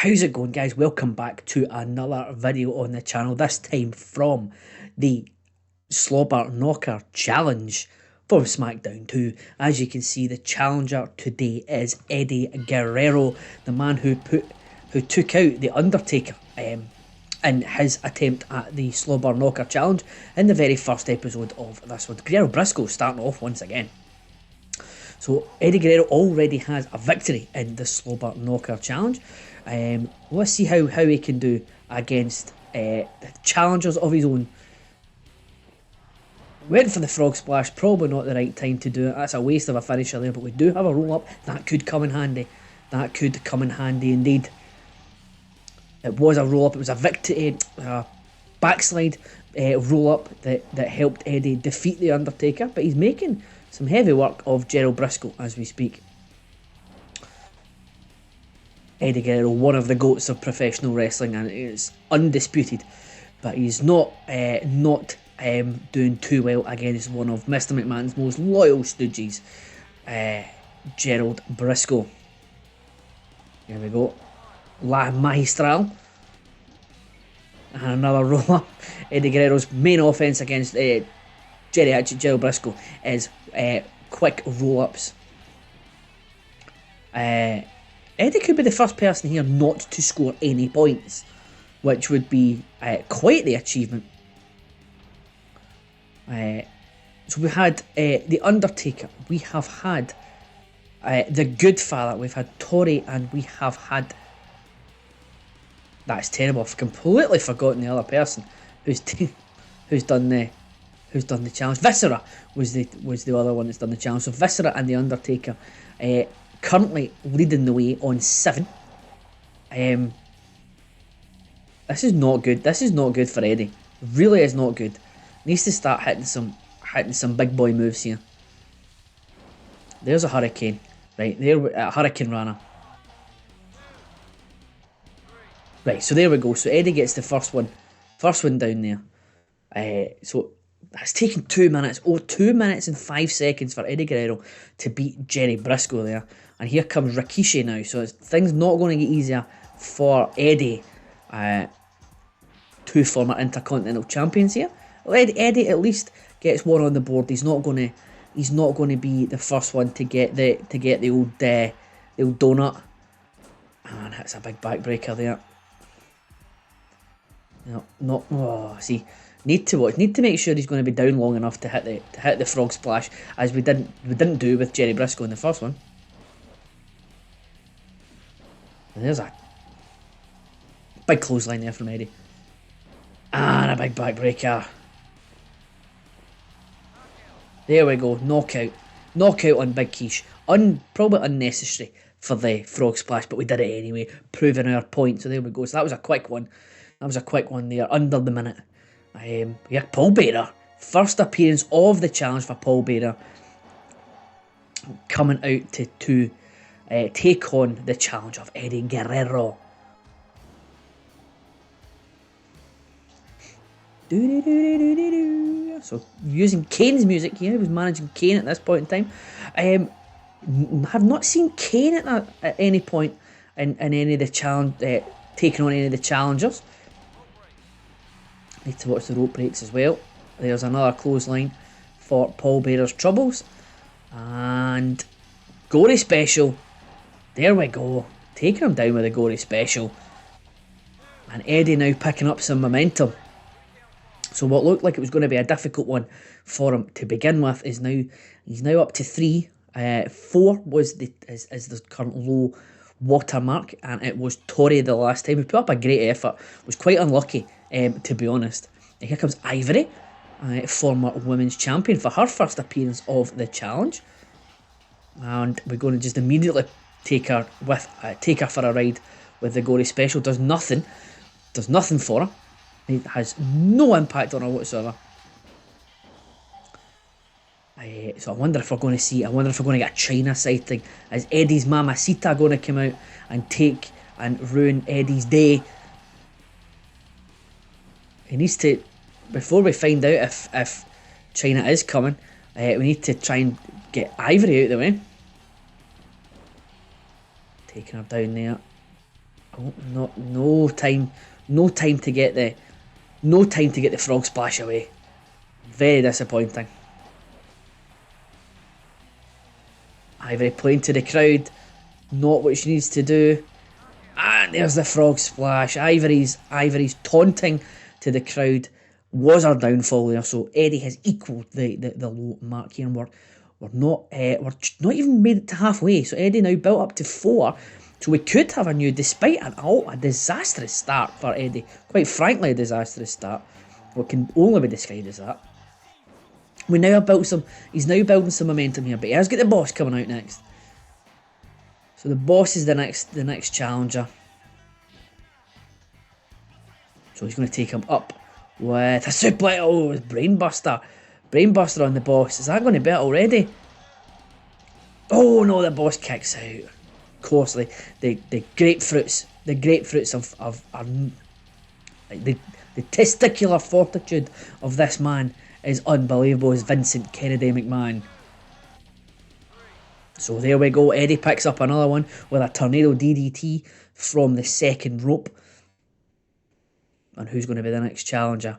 How's it going, guys? Welcome back to another video on the channel, this time from the Slobber Knocker Challenge from SmackDown 2. As you can see, the challenger today is Eddie Guerrero, the man who took out the Undertaker in his attempt at the Slobber Knocker Challenge in the very first episode of this one. Guerrero Briscoe starting off once again. So Eddie Guerrero already has a victory in the Slobber Knocker Challenge. Let's see how he can do against the challengers of his own. Went for the frog splash, probably not the right time to do it. That's a waste of a finisher there, but we do have a roll up. That could come in handy. That could come in handy indeed. It was a roll up, it was a victory, backslide roll up that helped Eddie defeat the Undertaker, but he's making some heavy work of Gerald Briscoe as we speak. Eddie Guerrero, one of the GOATs of professional wrestling, and is undisputed, but he's not doing too well against one of Mr. McMahon's most loyal stooges, Gerald Briscoe. Here we go. La Magistral. And another roll up. Eddie Guerrero's main offense against Gerald Briscoe is quick roll ups. Eddie could be the first person here not to score any points, which would be quite the achievement. So we had the Undertaker, we have had the Good Father, we've had Tori, and we have had... That's terrible. I've completely forgotten the other person who's done the challenge. Viscera was the other one that's done the challenge. So Viscera and the Undertaker currently leading the way on 7. This is not good. This is not good for Eddie. Really is not good. Needs to start hitting some big boy moves here. There's a Hurricane. Right, there, a Hurricane Rana. Right, so there we go. So Eddie gets the first one down there. So that's taken 2 minutes. 2 minutes and 5 seconds for Eddie Guerrero to beat Jerry Briscoe there. And here comes Rikishi now. So things not going to get easier for Eddie. 2 former Intercontinental Champions here. Eddie at least gets one on the board. He's not going to be the first one to get the old donut. And that's a big backbreaker there. See, need to make sure he's going to be down long enough to hit the frog splash, as we didn't do with Jerry Briscoe in the first one. And there's a big clothesline there from Eddie, and a big backbreaker. There we go, knockout on Big Quiche. Probably unnecessary for the frog splash, but we did it anyway, proving our point. So there we go. So that was a quick one. There, under the minute. Yeah, Paul Bearer. First appearance of the challenge for Paul Bearer. Coming out to take on the challenge of Eddie Guerrero. So using Kane's music here. He was managing Kane at this point in time. Have not seen Kane at any point in any of the challenge, taking on any of the challengers. Need to watch the rope breaks as well. There's another clothesline for Paul Bearer's troubles. And Gory Special. There we go. Taking him down with a Gory Special. And Eddie now picking up some momentum. So what looked like it was going to be a difficult one for him to begin with is now, he's now up to 3. 4 was the current low watermark, and it was Tori the last time. He put up a great effort. Was quite unlucky, to be honest. And here comes Ivory, former women's champion, for her first appearance of the challenge. And we're going to just immediately take her for a ride with the Gory Special. Does nothing for her. It has no impact on her whatsoever. So I wonder if we're going to get a China sighting. Is Eddie's Mamacita going to come out and ruin Eddie's day? He needs to, before we find out if China is coming, we need to try and get Ivory out of the way. Taking her down there. Oh, no time to get the frog splash away. Very disappointing. Ivory playing to the crowd, not what she needs to do. And there's the frog splash. Ivory's taunting to the crowd was our downfall there. So Eddie has equalled the low mark here, and we're not even made it to halfway. So Eddie now built up to 4. So we could have a new, despite a disastrous start for Eddie. Quite frankly, a disastrous start. What can only be described as that. We now have he's now building some momentum here, but he has got the boss coming out next. So the boss is the next challenger. So he's going to take him up with a suplex. Oh, it's Brainbuster. Brainbuster on the boss. Is that going to be it already? Oh no, the boss kicks out. Of course, the grapefruits of like the testicular fortitude of this man is unbelievable, as Vincent Kennedy McMahon. So there we go. Eddie picks up another one with a tornado DDT from the second rope. And who's going to be the next challenger?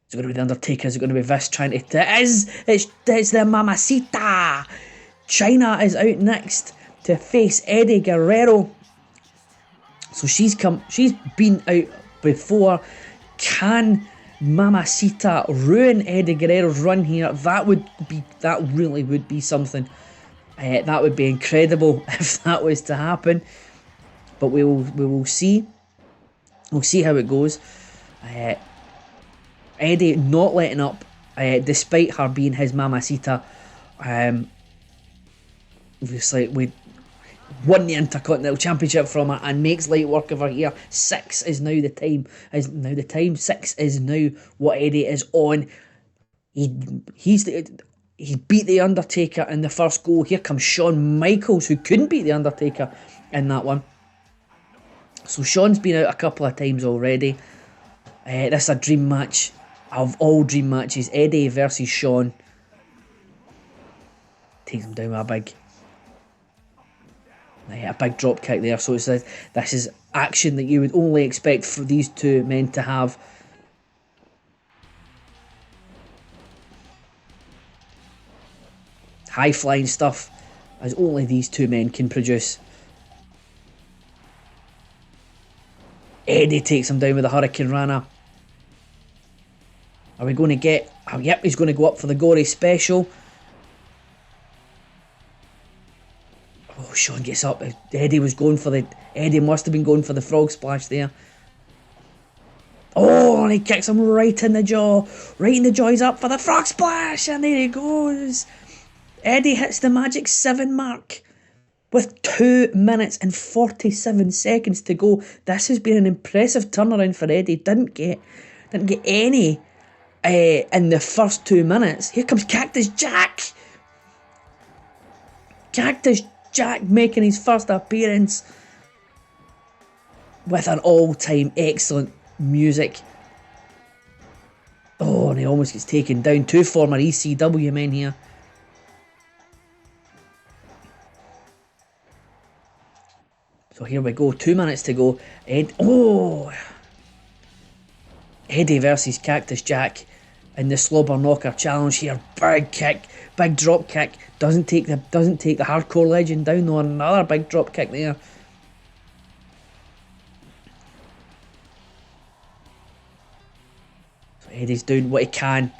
Is it going to be the Undertaker? Is it going to be Vish trying to... It's the Mamacita! Chyna is out next to face Eddie Guerrero. So she's been out before. Can Mamacita ruin Eddie Guerrero's run here? That really would be something. That would be incredible if that was to happen. But we will see. We'll see how it goes. Eddie not letting up, despite her being his Mamacita. Obviously, we won the Intercontinental Championship from her and makes light work of her here. 6 is now the time. 6 is now what Eddie is on. He beat the Undertaker in the first go. Here comes Shawn Michaels, who couldn't beat the Undertaker in that one. So Shawn's been out a couple of times already. This is a dream match of all dream matches. Eddie versus Shawn. Takes him down with a big drop kick there. So this is action that you would only expect for these two men to have. High flying stuff as only these two men can produce. Eddie takes him down with a Hurricane Rana. Are we going to get... Oh, yep, he's going to go up for the gory special. Oh, Shawn gets up. Eddie must have been going for the frog splash there. Oh, and he kicks him right in the jaw. Right in the jaw. He's up for the frog splash. And there he goes. Eddie hits the magic 7 mark. With 2 minutes and 47 seconds to go. This has been an impressive turnaround for Eddie. Didn't get any in the first 2 minutes. Here comes Cactus Jack. Cactus Jack making his first appearance with an all-time excellent music. Oh, and he almost gets taken down. 2 former ECW men here. So here we go, 2 minutes to go. Eddie versus Cactus Jack in the Slobber Knocker challenge here. Big kick, big drop kick. Doesn't take the hardcore legend down though. Another big drop kick there. So Eddie's doing what he can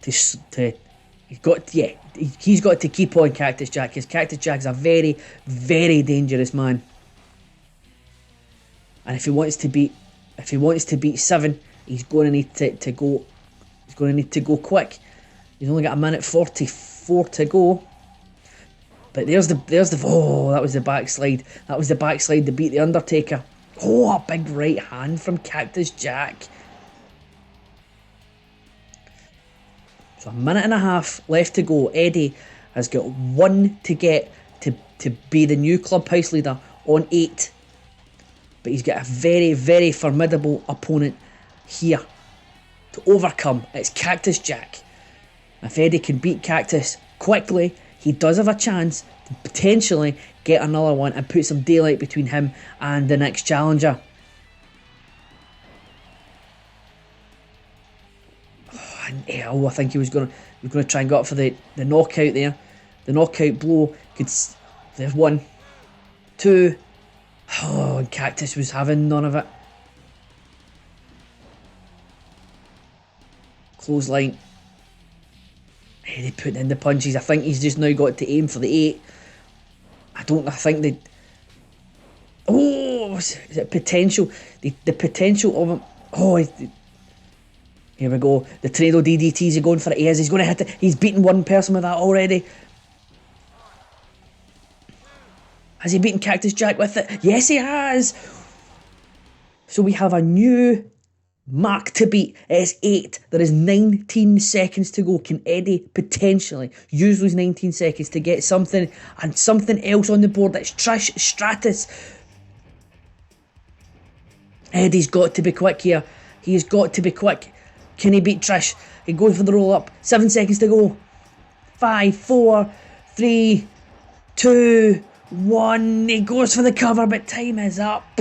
he's got to keep on Cactus Jack, because Cactus Jack's a very, very dangerous man. And if he wants to beat 7, he's going to need to go. He's going to need to go quick. He's only got 1:44 to go. But there's the that was the backslide. That was the backslide to beat the Undertaker. Oh, a big right hand from Cactus Jack. So 1.5 minutes left to go. Eddie has got 1 to get to be the new clubhouse leader on 8. But he's got a very, very formidable opponent here to overcome. It's Cactus Jack. If Eddie can beat Cactus quickly, he does have a chance to potentially get another one and put some daylight between him and the next challenger. I think he was going to try and go up for the knockout there. The knockout blow. There's 1, 2. Oh, and Cactus was having none of it. Clothesline. Eddie putting in the punches. I think he's just now got to aim for the 8. I think they... Oh, is it potential? The potential of him... Oh, here we go. The Trado DDTs are going for it. He's going to hit it. He's beaten one person with that already. Has he beaten Cactus Jack with it? Yes, he has. So we have a new mark to beat. It's 8. There is 19 seconds to go. Can Eddie potentially use those 19 seconds to get something and something else on the board? That's Trish Stratus. Eddie's got to be quick here. He has got to be quick. Can he beat Trish? He goes for the roll up. 7 seconds to go. 5, 4, 3, 2, 1. He goes for the cover, but time is up.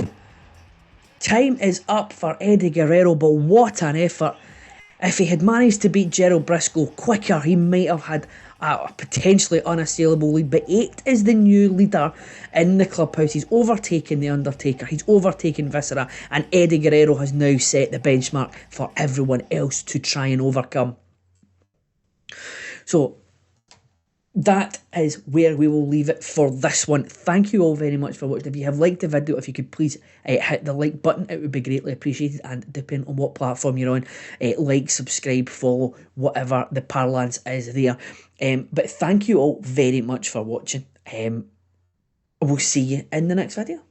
Time is up for Eddie Guerrero, but what an effort. If he had managed to beat Gerald Briscoe quicker, he might have had a potentially unassailable lead. But 8 is the new leader in the clubhouse. He's overtaken The Undertaker. He's overtaken Viscera. And Eddie Guerrero has now set the benchmark for everyone else to try and overcome. So that is where we will leave it for this one. Thank you all very much for watching. If you have liked the video, if you could please hit the like button, it would be greatly appreciated. And depending on what platform you're on, like, subscribe, follow, whatever the parlance is there. But thank you all very much for watching. We'll see you in the next video.